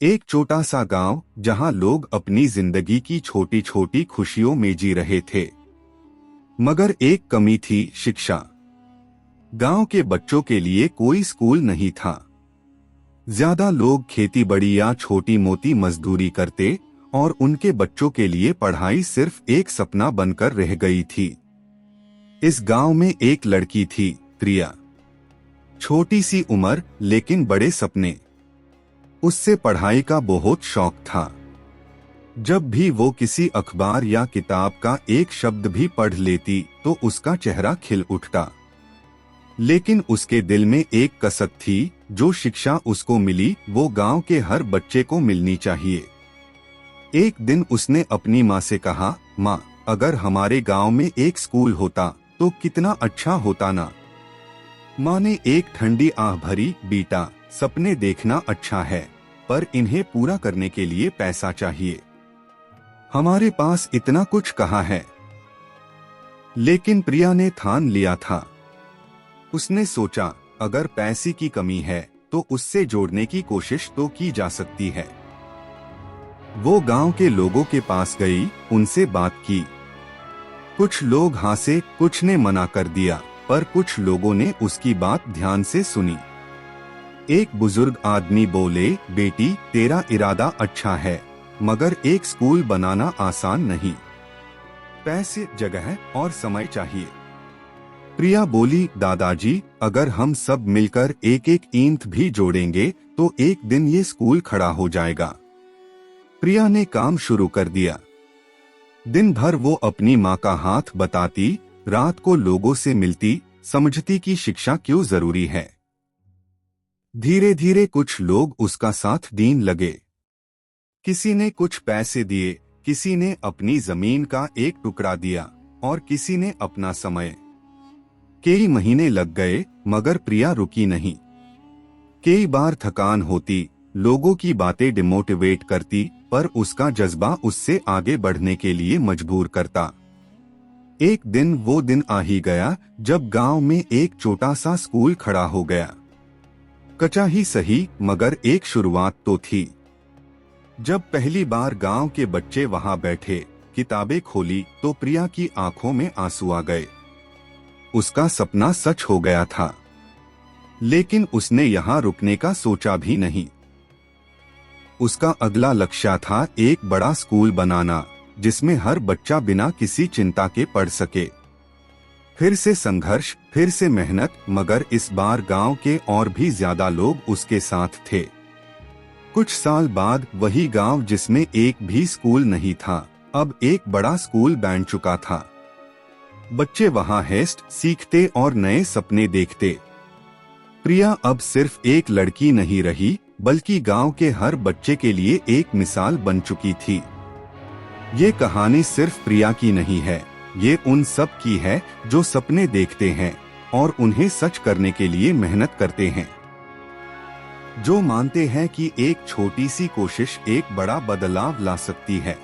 एक छोटा सा गांव जहां लोग अपनी जिंदगी की छोटी छोटी खुशियों में जी रहे थे। मगर एक कमी थी, शिक्षा। गांव के बच्चों के लिए कोई स्कूल नहीं था। ज्यादा लोग खेती बड़ी या छोटी मोटी मजदूरी करते और उनके बच्चों के लिए पढ़ाई सिर्फ एक सपना बनकर रह गई थी। इस गांव में एक लड़की थी, प्रिया। छोटी सी उम्र लेकिन बड़े सपने। उससे पढ़ाई का बहुत शौक था। जब भी वो किसी अखबार या किताब का एक शब्द भी पढ़ लेती तो उसका चेहरा खिल उठता। लेकिन उसके दिल में एक कसक थी, जो शिक्षा उसको मिली वो गांव के हर बच्चे को मिलनी चाहिए। एक दिन उसने अपनी माँ से कहा, माँ, अगर हमारे गांव में एक स्कूल होता तो कितना अच्छा होता ना। माँ ने एक ठंडी आह भरी, बेटा, सपने देखना अच्छा है, पर इन्हें पूरा करने के लिए पैसा चाहिए। हमारे पास इतना कुछ कहाँ है। लेकिन प्रिया ने ठान लिया था। उसने सोचा, अगर पैसे की कमी है तो उससे जोड़ने की कोशिश तो की जा सकती है। वो गांव के लोगों के पास गई, उनसे बात की। कुछ लोग हंसे, कुछ ने मना कर दिया, पर कुछ लोगों ने उसकी बात ध्यान से सुनी। एक बुजुर्ग आदमी बोले, बेटी, तेरा इरादा अच्छा है, मगर एक स्कूल बनाना आसान नहीं। पैसे, जगह और समय चाहिए। प्रिया बोली, दादाजी, अगर हम सब मिलकर एक एक ईंट भी जोड़ेंगे तो एक दिन ये स्कूल खड़ा हो जाएगा। प्रिया ने काम शुरू कर दिया। दिन भर वो अपनी माँ का हाथ बताती, रात को लोगों से मिलती, समझती कि शिक्षा क्यों जरूरी है। धीरे धीरे कुछ लोग उसका साथ देने लगे। किसी ने कुछ पैसे दिए, किसी ने अपनी जमीन का एक टुकड़ा दिया और किसी ने अपना समय। कई महीने लग गए, मगर प्रिया रुकी नहीं। कई बार थकान होती, लोगों की बातें डिमोटिवेट करती, पर उसका जज्बा उससे आगे बढ़ने के लिए मजबूर करता। एक दिन वो दिन आ ही गया जब गांव में एक छोटा सा स्कूल खड़ा हो गया। कच्चा ही सही, मगर एक शुरुआत तो थी। जब पहली बार गांव के बच्चे वहां बैठे, किताबें खोली, तो प्रिया की आंखों में आंसू आ गए। उसका सपना सच हो गया था। लेकिन उसने यहाँ रुकने का सोचा भी नहीं। उसका अगला लक्ष्य था एक बड़ा स्कूल बनाना, जिसमें हर बच्चा बिना किसी चिंता के पढ़ सके। फिर से संघर्ष, फिर से मेहनत, मगर इस बार गांव के और भी ज्यादा लोग उसके साथ थे। कुछ साल बाद वही गांव जिसमें एक भी स्कूल नहीं था, अब एक बड़ा स्कूल बन चुका था। बच्चे वहां हेस्ट सीखते और नए सपने देखते। प्रिया अब सिर्फ एक लड़की नहीं रही, बल्कि गांव के हर बच्चे के लिए एक मिसाल बन चुकी थी। ये कहानी सिर्फ प्रिया की नहीं है, ये उन सब की है जो सपने देखते हैं और उन्हें सच करने के लिए मेहनत करते हैं। जो मानते हैं कि एक छोटी सी कोशिश एक बड़ा बदलाव ला सकती है।